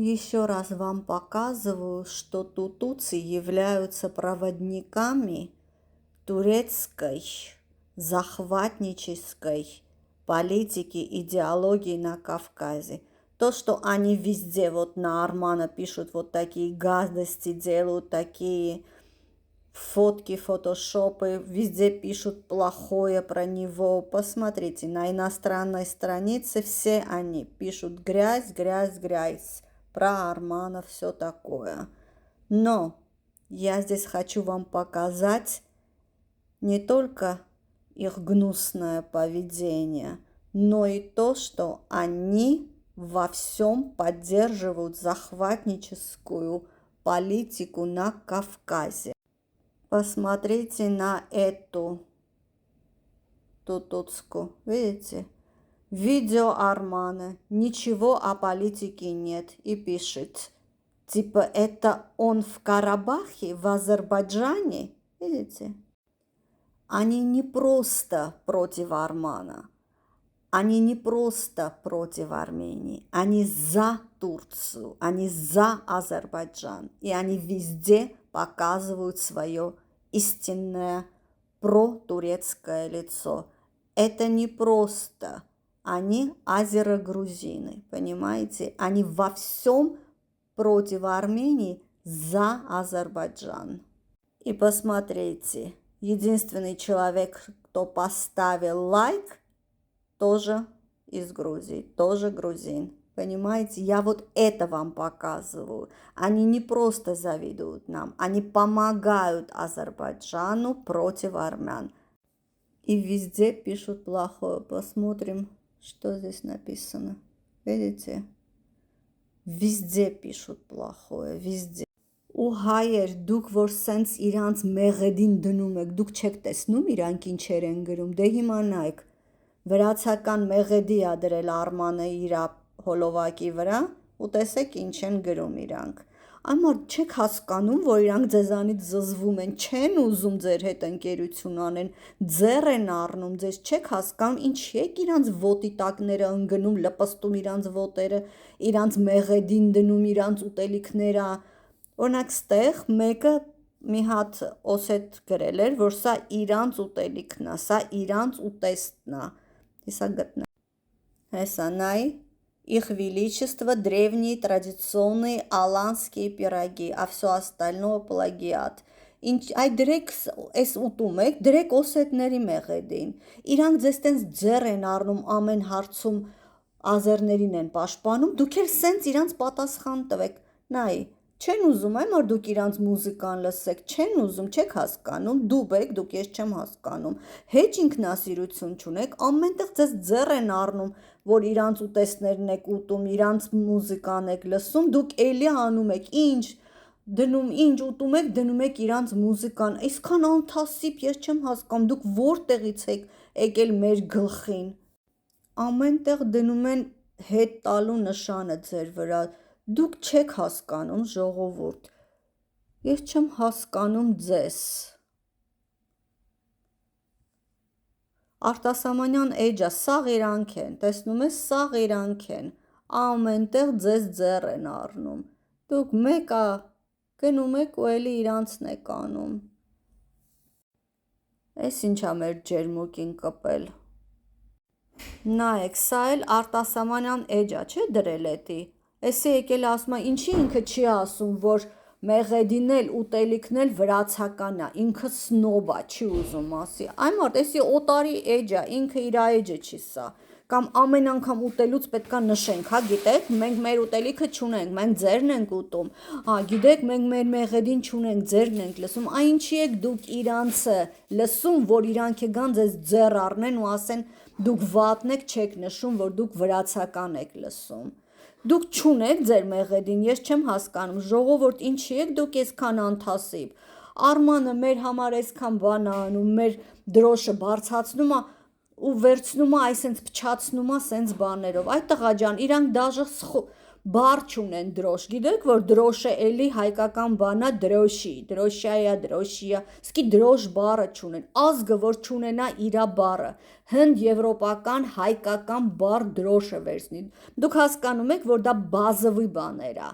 Еще раз вам показываю, что тутуцы являются проводниками турецкой захватнической политики, идеологии на Кавказе. То, что они везде вот на Армана пишут вот такие гадости, делают такие фотки, фотошопы, везде пишут плохое про него. Посмотрите, на иностранной странице все они пишут грязь, грязь, грязь. Про Армана все такое. Но я здесь хочу вам показать не только их гнусное поведение, но и то, что они во всем поддерживают захватническую политику на Кавказе. Посмотрите на эту тутуцку, видите? Видео Армана, ничего о политике нет, и пишет, типа это он в Карабахе, в Азербайджане, видите? Они не просто против Армана, они не просто против Армении, они за Турцию, они за Азербайджан, и они везде показывают свое истинное протурецкое лицо. Это не просто, они азеро-грузины, понимаете? Они во всем против Армении, за Азербайджан. И посмотрите, единственный человек, кто поставил лайк, тоже из Грузии, тоже грузин. Понимаете, я вот это вам показываю. Они не просто завидуют нам, они помогают Азербайджану против армян. И везде пишут плохое. Посмотрим, что здесь написано. Видите? Везде пишут плохое, везде. Ու հայեր, դուք որ սենց իրանց մեղեդին դնում եք, դուք չեք տեսնում իրանք ինչեր են գրում, դե հիմա նայեք, վրացական մեղեդի ա դրել Արմանը իր հոլովակի վրա, ու տեսեք ինչ են գրում իրանք, այմար չեք հասկանում, որ իրանք ձեզանից զզվում են, չեն ուզում ձեր հետ ընկերություն անեն, ձեռ են առնում, ձեզ չեք հասկանում, ինչ եք իրանց ոտի տակները ընգնում, լպստում իրանց ոտերը, իրանց մեղեդին դնում, իրանց ուտելիքները. Օրինակ ստեղ մեկը մի հատ օսետ գրել էր, որ սա իրանց ուտելիքն է, սա իրանց ուտեստն է, հեսա գտնեմ, հեսա նայ, их величество древние традиционные аланские пироги, а все остальное պլագիատ, այ դրեք այս ուտում եք, դրեք օսետների մեղեդին, իրանք ձեզ տենց ձեռ են առնում ամեն հարցում ազերներին են պաշտպանում, դուք էլ սենց իրանց պատասխան տվեք, նայ, չեն ուզում, այմար դուք իրանց մուզիկան լսեք, չեն ուզում, չեք հասկանում, դուք եք, դուք ես չեմ հասկանում, հեչ ինքնասիրություն չունեք, ամենտեղ ձեզ ձեռ են առնում, որ իրանց ուտեստներն եք ուտում, իրանց մուզիկան եք լսում, դուք էլի անում եք, ինչ դնում, ինչ ուտում եք, դնում եք իրանց մուզիկան, այսքան անթասիբ, ես չեմ հասկանում, դուք որտեղից եք եկել մեր գլխին, ամենտեղ դնում են հետ տալու նշանը ձեր վրա, դուք չեք հասկանում ժողովուրդ, ես չեմ հասկանում ձեզ, Արտասամանյան էջա, սաղ իրանք են, տեսնում ես, սաղ իրանք են, ամենտեղ ձեզ ձեռ են առնում, դուք մեկա գնում եք ու էլի իրանցն եք անում, ես ինչա մեր ջերմուկին կպել, նայեք, սա էլ արտասամանյան էջա, չէ դրել էտի, Էսի եկել ասում է, ինչի ինքը չի ասում, որ մեղեդին էլ ուտելիքն էլ վրացական է, ինքը սնոբ է, չի ուզում ասի, այմարդ, էսի օտարի էջ է, ինքը իր էջը չի սա, կամ ամեն անգամ ուտելուց պետքա նշենք, հա գիտեք, մենք մեր ուտելիքը չունենք, մենք ձերն ենք ուտում, հա գիտեք, մենք մեր մեղեդին չունենք, ձերն ենք լսում, այ ինչի եք դուք իրանցը լսում, որ իրանք գան ձեզ ձեռ առնեն ու ասեն, դուք վատն եք, չեք նշում, որ դուք վրացական եք լսում Դուք չունեք ձեր մեղեդին, ես չեմ հասկանում, ժողովուրդ ինչի եք դուք այսքան անթասիբ, Արմանը մեր համար այսքան բան անում, մեր դրոշը բարձրացնում է ու վերցնում է, այսենց փչացնում է սենց բաներով, այ տղա ջան, իրանք դաժե բառ չունեն դրոշ, գիտեք, որ դրոշը էլի հայկական բանա դրոշի, դրոշայա, դրոշիա, սկի դրոշ բառը չունեն, ազգը, որ չունենա իրա բառը, հնդ եվրոպական հայկական բառ դրոշը վերցնի, դուք հասկանում եք, որ դա բազովի բաներ ա,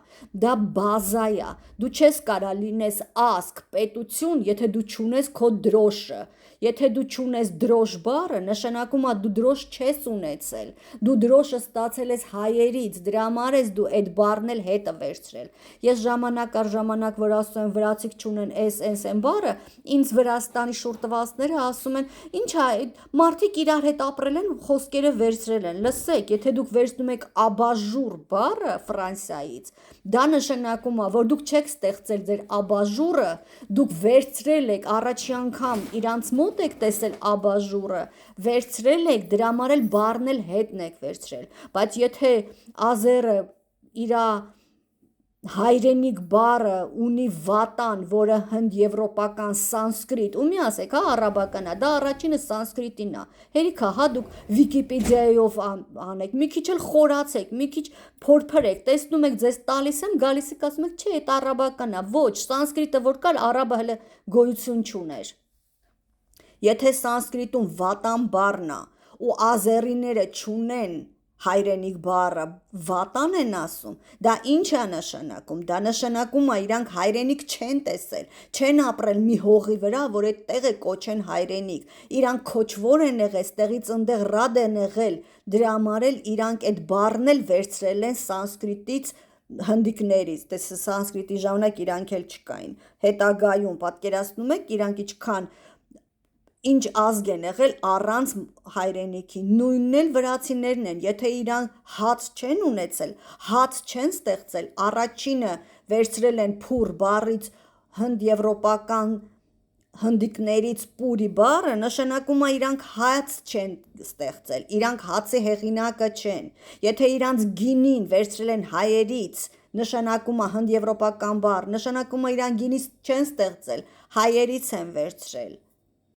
դա բազա ա, դու չես կարա լինես ազգ, պետություն, եթե դու չունես քո դրոշը, եթե դու չունես դրոշ բառը, նշանակում ա դու դրոշ չես ունեցել, դու դրոշը ստացել ես հայերից, դրա համար ես դու այդ բառն էլ հետը վերցրել, ես ժամանակ առ ժամանակ, որ ասում եմ վրացիք չունեն են բառը, ինձ Վրաստանի շուրտվածները ասում են, ինչ ա, մարդիկ իրար հետ ապրել են, խոսքերը վերցրել են, լսեք, եթե դուք վերցնում եք աբաժուր բառը Ֆրանսիայից, դա նշանակում ա, որ դուք չեք ստեղծել ձեր աբաժուրը, դուք վերցրել եք առաջի անգամ իրանց մոտ եք տեսել աբաժուրը, վերցրել եք, դրա համար էլ բառն էլ հետն եք վերցրել, բայց եթե ազերը իրա հայրենիք բառը ունի վատան, որը հնդ եվրոպական սանսկրիտ, ու մի ասեք, հա, արաբական ա, դա առաջինը սանսկրիտին ա, հերիք ա, հա, դուք վիկիպեդիայով անեք, մի քիչ էլ խորացեք, մի քիչ փորփրեք, տեսնում եք, ձեզ տալիս եմ, գալիս եք, ասում եք, չէ, այդ արաբական ա, ոչ, սանսկրիտը որ կար, արաբը հələ գոյություն չուներ, եթե սանսկրիտում վատան բառն ա, ու ազերիները չունեն հայրենիք բառը վատան են ասում, դա ինչ է նշանակում, դա նշանակում է իրանք հայրենիք չեն տեսել, չեն ապրել մի հողի վրա, որ այդ տեղը կոչեն հայրենիք, իրանք քոչվոր են եղել, տեղից ընդեղ ռադ են եղել, դրա համար էլ իրանք այդ բառն էլ վերցրել են սանսկրիտից հնդիկներից, տես սանսկրիտի ժամանակ իրանք էլ չկային, հետագայում պատկերացնում եք իրանք ինչքան ինչ ազգ են եղել առանց հայրենիքի, նույնն էլ վրացիներն են, եթե իրան հաց չեն ունեցել, հաց չեն ստեղծել, առաջինը վերցրել են փուր բառից հնդ եվրոպական հնդիկներից պուրի բառը, նշանակում է իրանք հաց չեն ստեղծել, իրանք հացի հեղինակը չեն, եթե իրանց գինին վերցրել են հայերից, նշանակում է հնդ եվրոպական բառ, նշանակում է իրանք գինից չեն ստեղծել, հայերից են վերցրել